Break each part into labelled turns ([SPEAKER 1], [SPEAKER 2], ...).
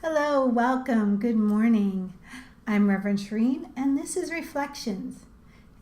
[SPEAKER 1] Hello, welcome, good morning. I'm Reverend Doreen, and this is Reflections.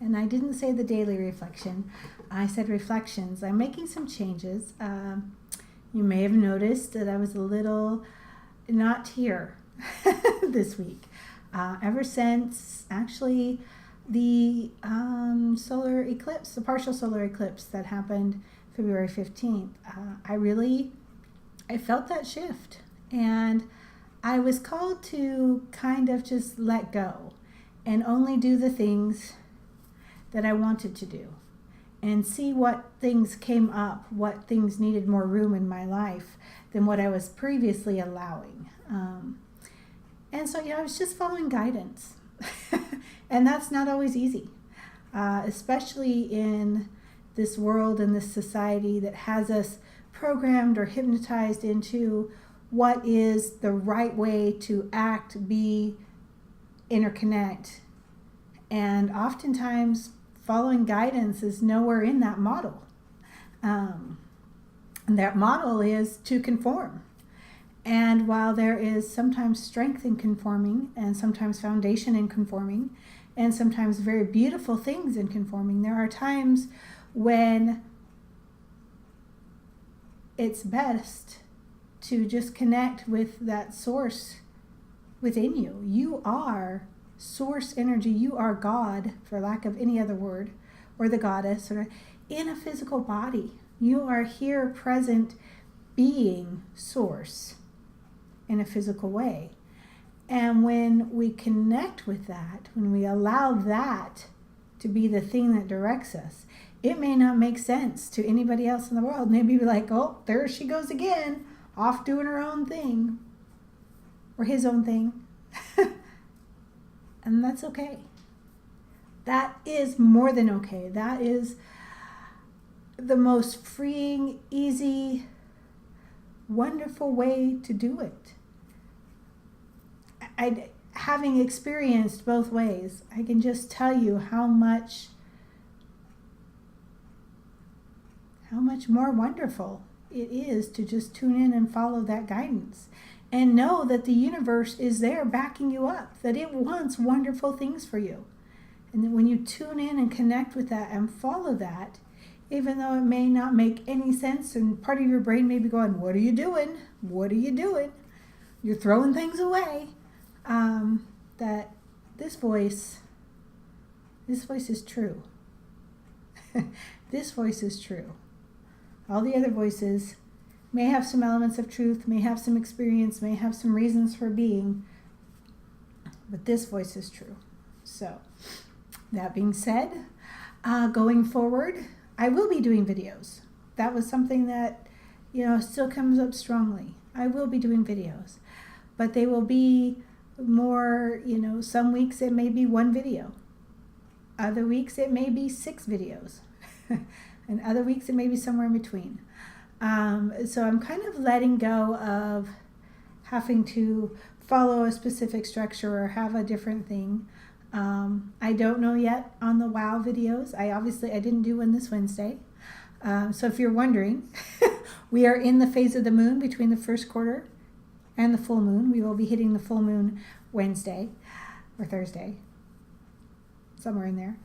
[SPEAKER 1] And I didn't say the daily reflection, I said reflections. I'm making some changes. You may have noticed that I was a little not here this week. Ever since actually the solar eclipse, the partial solar eclipse that happened February 15th, I felt that shift. And I was called to kind of just let go and only do the things that I wanted to do and see what things came up, what things needed more room in my life than what I was previously allowing. And so, I was just following guidance. And that's not always easy, especially in this world and this society that has us programmed or hypnotized into what is the right way to act, be, interconnect. And oftentimes following guidance is nowhere in that model. And that model is to conform. And while there is sometimes strength in conforming, and sometimes foundation in conforming, and sometimes very beautiful things in conforming, there are times when it's best to just connect with that source within you. You are source energy. You are God, for lack of any other word, or the goddess, or in a physical body. You are here present being source in a physical way. And when we connect with that, when we allow that to be the thing that directs us, it may not make sense to anybody else in the world. Maybe be like, oh, there she goes again, off doing her own thing, or his own thing. And that's okay. That is more than okay. That is the most freeing, easy, wonderful way to do it. Having experienced both ways, I can just tell you how much more wonderful it is to just tune in and follow that guidance and know that the universe is there backing you up, that it wants wonderful things for you. And then when you tune in and connect with that and follow that, even though it may not make any sense and part of your brain may be going, what are you doing? What are you doing? You're throwing things away. That this voice is true. This voice is true. All the other voices may have some elements of truth, may have some experience, may have some reasons for being, but this voice is true. So, that being said, going forward, I will be doing videos. That was something that, still comes up strongly. I will be doing videos, but they will be more, some weeks it may be one video. Other weeks it may be 6 videos. And other weeks it may be somewhere in between. So I'm kind of letting go of having to follow a specific structure or have a different thing. I don't know yet on the WOW videos. I didn't do one this Wednesday. So if you're wondering, we are in the phase of the moon between the first quarter and the full moon. We will be hitting the full moon Wednesday or Thursday, somewhere in there.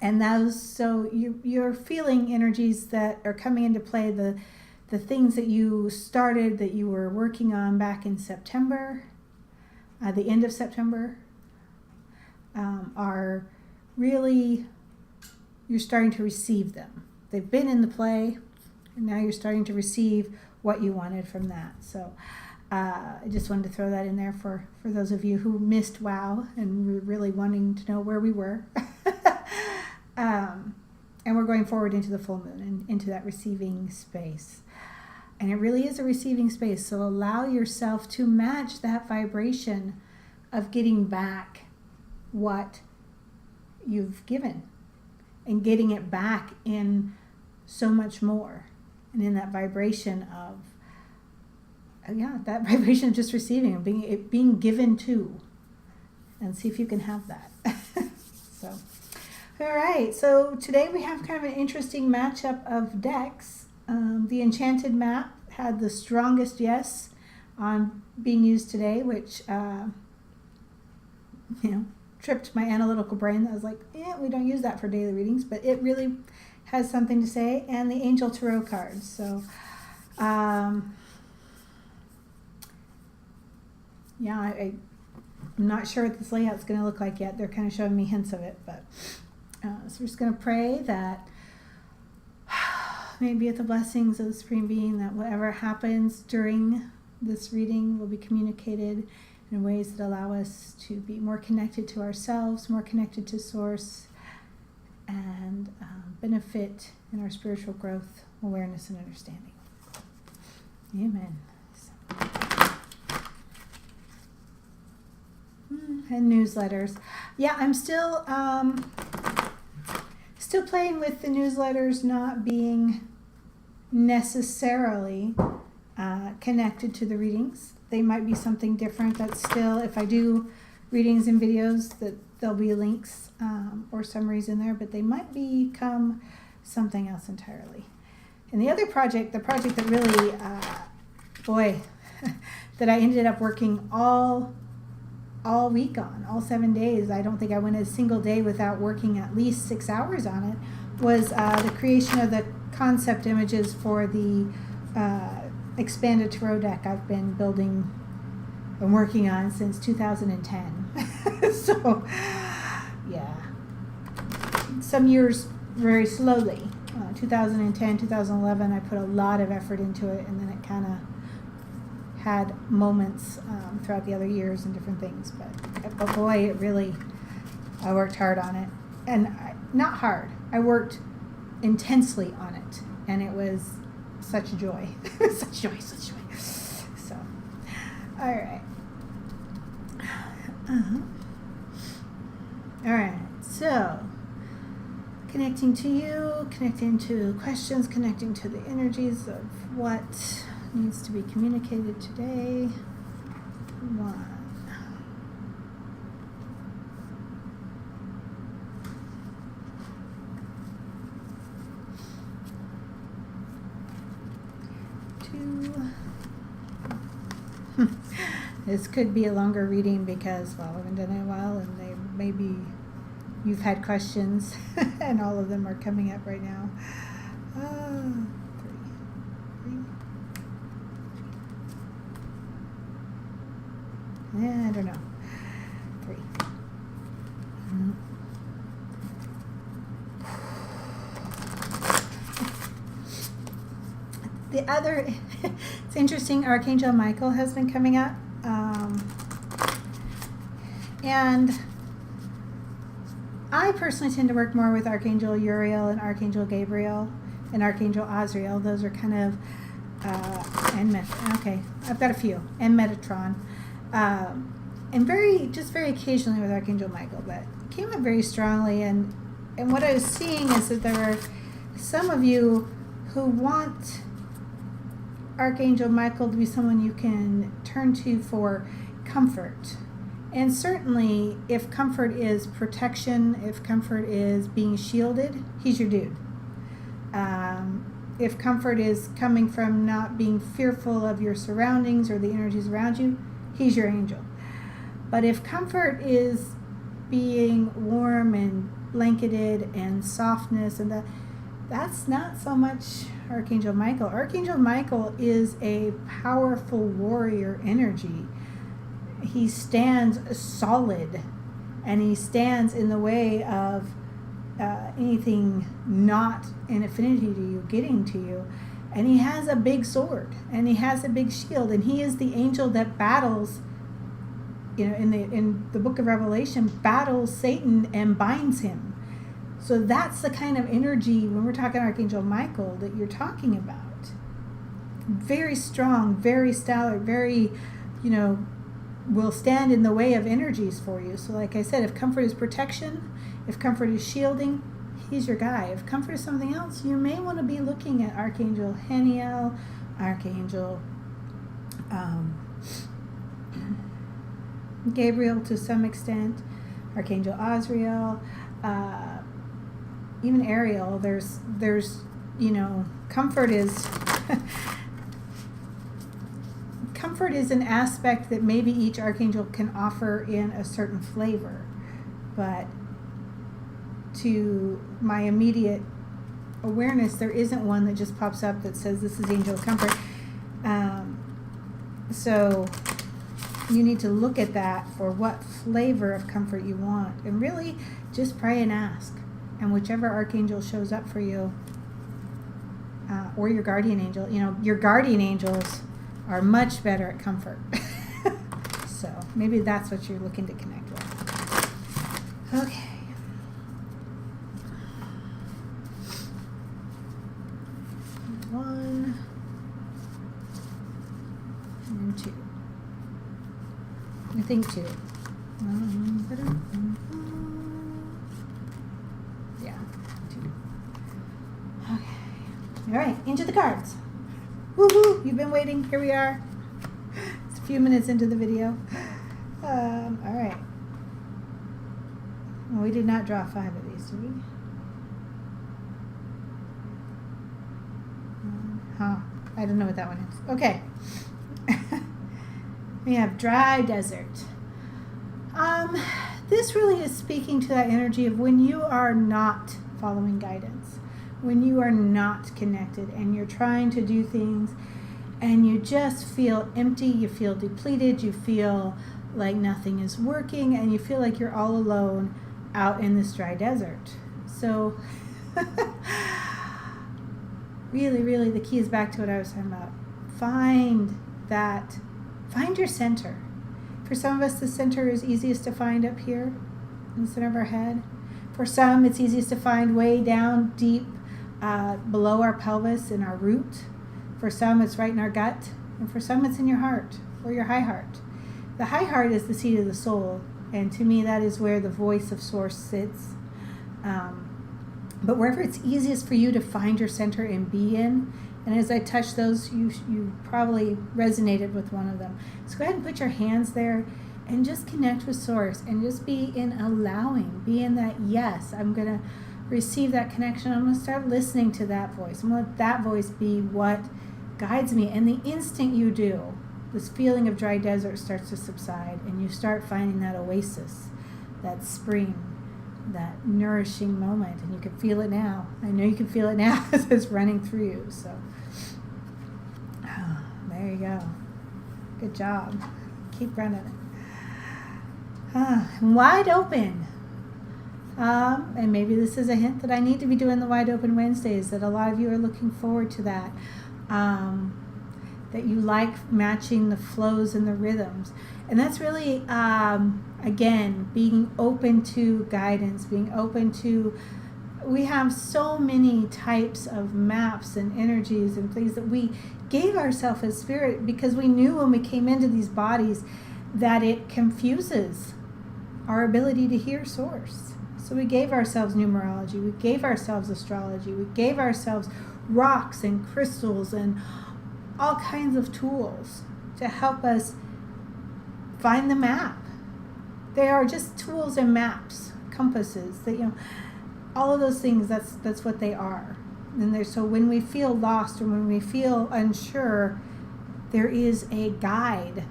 [SPEAKER 1] And those, so you're feeling energies that are coming into play, the things that you started, that you were working on back in September, the end of September, are really, you're starting to receive them. They've been in the play, and now you're starting to receive what you wanted from that. So I just wanted to throw that in there for those of you who missed WOW and were really wanting to know where we were. And we're going forward into the full moon and into that receiving space. And it really is a receiving space. So allow yourself to match that vibration of getting back what you've given and getting it back in so much more. And in that vibration of, that vibration of just receiving and being given to. And see if you can have that. So. All right, so today we have kind of an interesting matchup of decks. The Enchanted map had the strongest yes on being used today, which tripped my analytical brain. I was like, we don't use that for daily readings, but it really has something to say. And the Angel Tarot cards. So, I'm not sure what this layout's going to look like yet. They're kind of showing me hints of it, but so we're just going to pray that maybe with the blessings of the Supreme Being, that whatever happens during this reading will be communicated in ways that allow us to be more connected to ourselves, more connected to Source, and benefit in our spiritual growth, awareness, and understanding. Amen. And newsletters. Yeah, I'm still playing with the newsletters not being necessarily connected to the readings. They might be something different. That's still, if I do readings and videos, that there'll be links or summaries in there, but they might become something else entirely. And the other project, the project that really, that I ended up working all week on, all 7 days. I don't think I went a single day without working at least 6 hours on it, was the creation of the concept images for the expanded tarot deck I've been building and working on since 2010. So, yeah. Some years very slowly. 2010, 2011, I put a lot of effort into it, and then it kind of had moments throughout the other years and different things, but boy, it really, I worked hard on it, and not hard, I worked intensely on it, and it was such joy, such joy. So, all right, so connecting to you, connecting to questions, connecting to the energies of what needs to be communicated today. 1. 2. This could be a longer reading because, well, I haven't done it in a while, and maybe you've had questions, and all of them are coming up right now. 3. I don't know. 3. The other, it's interesting, Archangel Michael has been coming up. And I personally tend to work more with Archangel Uriel and Archangel Gabriel and Archangel Azrael. Those are kind of, I've got a few, and Metatron. And very occasionally with Archangel Michael, but it came up very strongly. And what I was seeing is that there are some of you who want Archangel Michael to be someone you can turn to for comfort. And certainly, if comfort is protection, if comfort is being shielded, he's your dude. If comfort is coming from not being fearful of your surroundings or the energies around you, he's your angel. But if comfort is being warm and blanketed and softness, and that's not so much Archangel Michael. Archangel Michael is a powerful warrior energy. He stands solid, and he stands in the way of anything not in affinity to you getting to you. And he has a big sword, and he has a big shield, and he is the angel that battles, in the book of Revelation, battles Satan and binds him. So that's the kind of energy, when we're talking Archangel Michael, that you're talking about. Very strong, very stellar, very, will stand in the way of energies for you. So like I said, if comfort is protection, if comfort is shielding, he's your guy. If comfort is something else, you may want to be looking at Archangel Haniel, Archangel Gabriel to some extent, Archangel Azrael, even Ariel. There's comfort comfort is an aspect that maybe each archangel can offer in a certain flavor, but to my immediate awareness, there isn't one that just pops up that says this is angel comfort. So you need to look at that for what flavor of comfort you want, and really just pray and ask, and whichever archangel shows up for you, or your guardian angel. You know, your guardian angels are much better at comfort. So maybe that's what you're looking to connect with. Okay. One and two. I think two. Yeah, two. Okay. All right, into the cards. Woohoo! You've been waiting. Here we are. It's a few minutes into the video. All right. Well, we did not draw 5 of these, did we? I don't know what that one is. Okay. We have dry desert. This really is speaking to that energy of when you are not following guidance, when you are not connected and you're trying to do things and you just feel empty, you feel depleted, you feel like nothing is working, and you feel like you're all alone out in this dry desert. So really the key is back to what I was talking about. Find your center. For some of us, the center is easiest to find up here in the center of our head. For some, it's easiest to find way down deep below our pelvis in our root. For some, it's right in our gut. And for some, it's in your heart or your high heart. The high heart is the seat of the soul. And to me, that is where the voice of Source sits. But wherever it's easiest for you to find your center and be in, and as I touch those, you probably resonated with one of them. So go ahead and put your hands there and just connect with Source and just be in allowing, be in that, yes, I'm going to receive that connection. I'm going to start listening to that voice. I'm going to let that voice be what guides me. And the instant you do, this feeling of dry desert starts to subside and you start finding that oasis, that spring, that nourishing moment, and you can feel it now. I know you can feel it now as it's running through you. So there you go. Good job. Keep running it. Wide open. And maybe this is a hint that I need to be doing the Wide Open Wednesdays, that a lot of you are looking forward to that. That you like matching the flows and the rhythms. And that's really, again, being open to guidance, being open to, we have so many types of maps and energies and things that we gave ourselves as spirit because we knew when we came into these bodies that it confuses our ability to hear Source. So we gave ourselves numerology, we gave ourselves astrology, we gave ourselves rocks and crystals and all kinds of tools to help us find the map. They are just tools and maps, compasses, that, you know, all of those things, that's what they are. And so when we feel lost or when we feel unsure, there is a guide.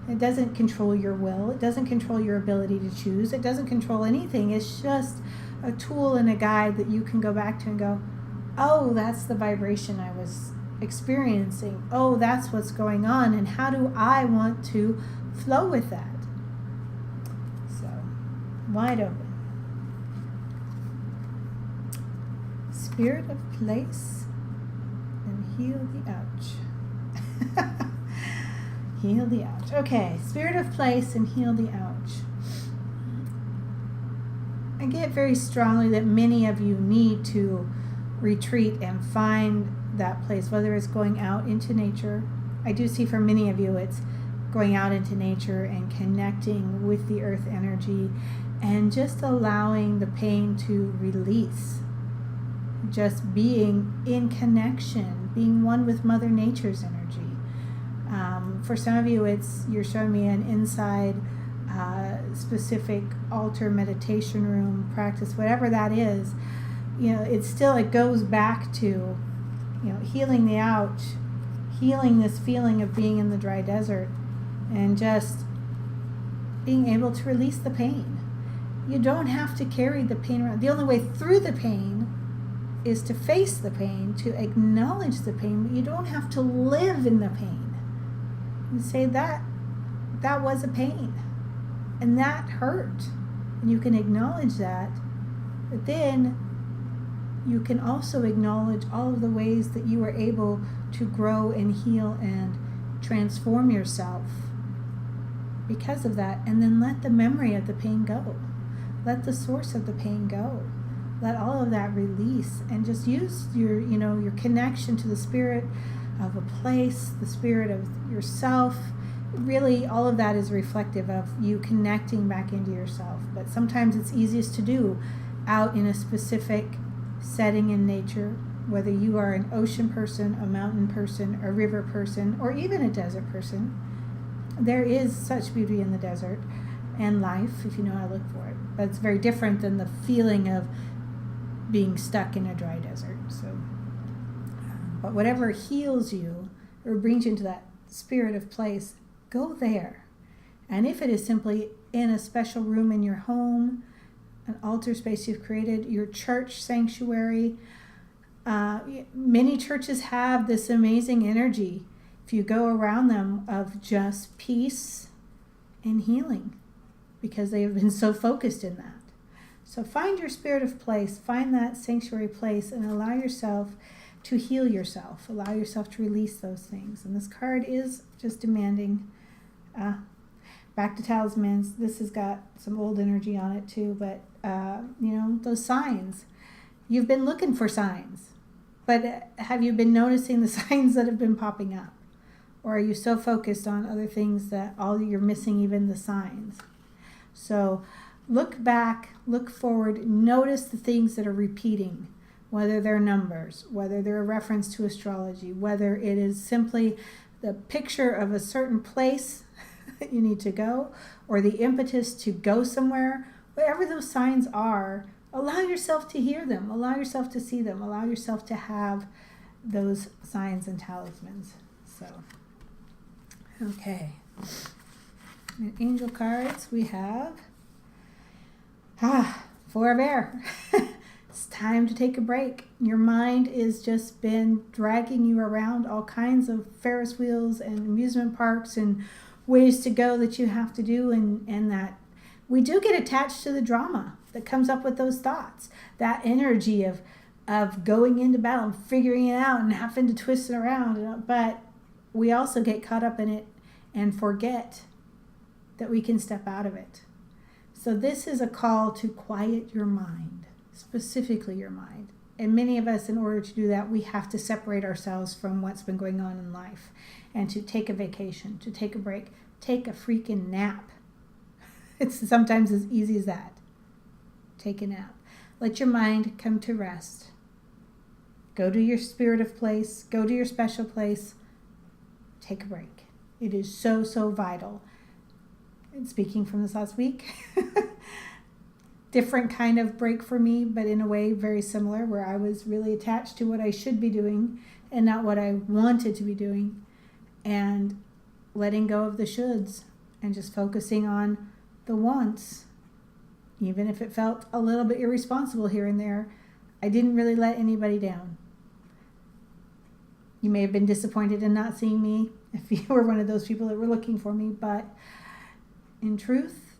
[SPEAKER 1] It doesn't control your will. It doesn't control your ability to choose. It doesn't control anything. It's just a tool and a guide that you can go back to and go, oh, that's the vibration I was experiencing. Oh, that's what's going on. And how do I want to flow with that? So, wide open. Spirit of place and heal the ouch. Heal the ouch. Okay, spirit of place and heal the ouch. I get very strongly that many of you need to retreat and find that place, whether it's going out into nature. I do see for many of you it's going out into nature and connecting with the earth energy and just allowing the pain to release. Just being in connection, being one with Mother Nature's energy. For some of you, you're showing me an inside specific altar, meditation room, practice, whatever that is. You know, it goes back to, you know, healing the ouch, healing this feeling of being in the dry desert and just being able to release the pain. You don't have to carry the pain around. The only way through the pain is to face the pain, to acknowledge the pain, but you don't have to live in the pain. You say that was a pain and that hurt. And you can acknowledge that, but then you can also acknowledge all of the ways that you were able to grow and heal and transform yourself because of that, and then let the memory of the pain go. Let the source of the pain go. Let all of that release, and just use your connection to the spirit of a place, the spirit of yourself. Really, all of that is reflective of you connecting back into yourself. But sometimes it's easiest to do out in a specific setting in nature, whether you are an ocean person, a mountain person, a river person, or even a desert person. There is such beauty in the desert and life if you know how to look for it. But it's very different than the feeling of being stuck in a dry desert. So, but whatever heals you or brings you into that spirit of place, go there. And if it is simply in a special room in your home, an altar space you've created, your church sanctuary, many churches have this amazing energy, if you go around them, of just peace and healing, because they have been so focused in that. So find your spirit of place, find that sanctuary place, and allow yourself to heal yourself. Allow yourself to release those things. And this card is just demanding. Back to talismans. This has got some old energy on it too, but those signs. You've been looking for signs, but have you been noticing the signs that have been popping up? Or are you so focused on other things that all you're missing even the signs? So look back, look forward, notice the things that are repeating, whether they're numbers, whether they're a reference to astrology, whether it is simply the picture of a certain place that you need to go, or the impetus to go somewhere. Whatever those signs are, allow yourself to hear them, allow yourself to see them, allow yourself to have those signs and talismans. So, okay. In angel cards, we have for a bear. It's time to take a break. Your mind has just been dragging you around all kinds of Ferris wheels and amusement parks and ways to go that you have to do, and that we do get attached to the drama that comes up with those thoughts, that energy of going into battle and figuring it out and having to twist it around. But we also get caught up in it and forget that we can step out of it. So this is a call to quiet your mind, specifically your mind. And many of us, in order to do that, we have to separate ourselves from what's been going on in life and to take a vacation, to take a break, take a freaking nap. It's sometimes as easy as that. Take a nap. Let your mind come to rest. Go to your spirit of place. Go to your special place. Take a break. It is so, so vital. And speaking from this last week, different kind of break for me, but in a way very similar, where I was really attached to what I should be doing and not what I wanted to be doing, and letting go of the shoulds and just focusing on the wants. Even if it felt a little bit irresponsible here and there, I didn't really let anybody down. You may have been disappointed in not seeing me if you were one of those people that were looking for me, but in truth,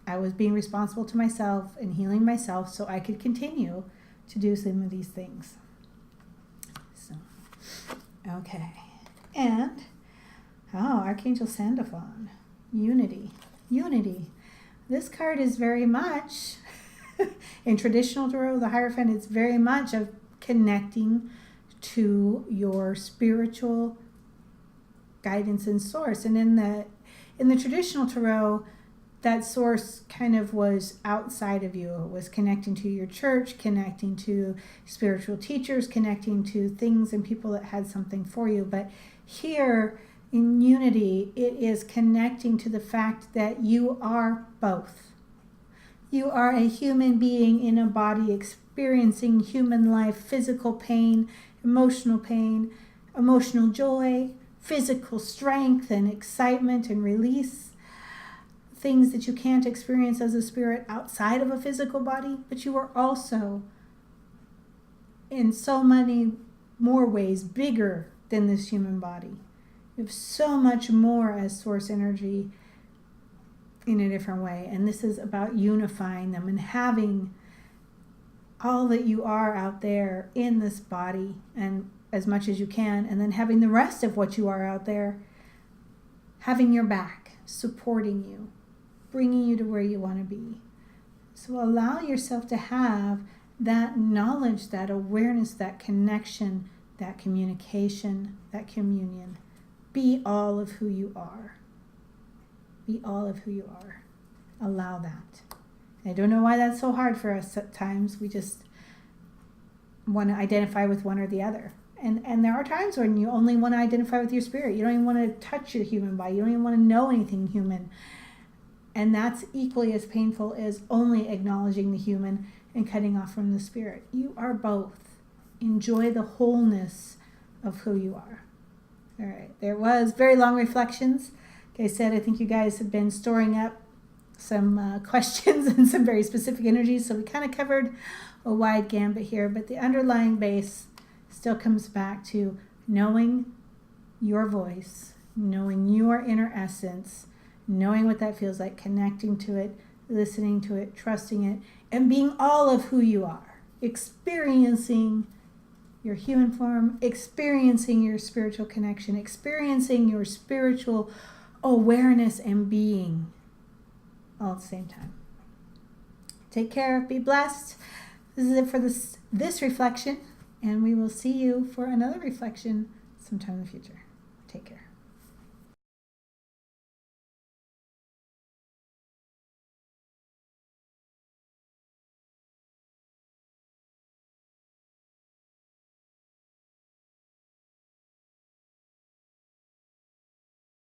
[SPEAKER 1] I was being responsible to myself and healing myself so I could continue to do some of these things. So, okay. And, Archangel Sandalphon, Unity. Unity. This card is very much, in traditional tarot, the Hierophant, it's very much of connecting to your spiritual guidance and source. And in the traditional tarot, that source kind of was outside of you. It was connecting to your church, connecting to spiritual teachers, connecting to things and people that had something for you. But here in Unity, it is connecting to the fact that you are both. You are a human being in a body experiencing human life, physical pain, emotional pain, emotional joy, physical strength and excitement and release, things that you can't experience as a spirit outside of a physical body, but you are also in so many more ways bigger than this human body. You have so much more as source energy in a different way. And this is about unifying them and having all that you are out there in this body, and as much as you can, and then having the rest of what you are out there having your back, supporting you, bringing you to where you want to be. So allow yourself to have that knowledge, that awareness, that connection, that communication, that communion. Be all of who you are. Be all of who you are. Allow that. I don't know why that's so hard for us at times. We just want to identify with one or the other. And there are times when you only want to identify with your spirit. You don't even want to touch your human body. You don't even want to know anything human. And that's equally as painful as only acknowledging the human and cutting off from the spirit. You are both. Enjoy the wholeness of who you are. All right. There was very long reflections. Like I said, I think you guys have been storing up some questions and some very specific energies. So we kind of covered a wide gambit here, but the underlying base still comes back to knowing your voice, knowing your inner essence, knowing what that feels like, connecting to it, listening to it, trusting it, and being all of who you are, experiencing your human form, experiencing your spiritual connection, experiencing your spiritual awareness and being all at the same time. Take care, be blessed. This is it for this reflection, and we will see you for another reflection sometime in the future. Take care.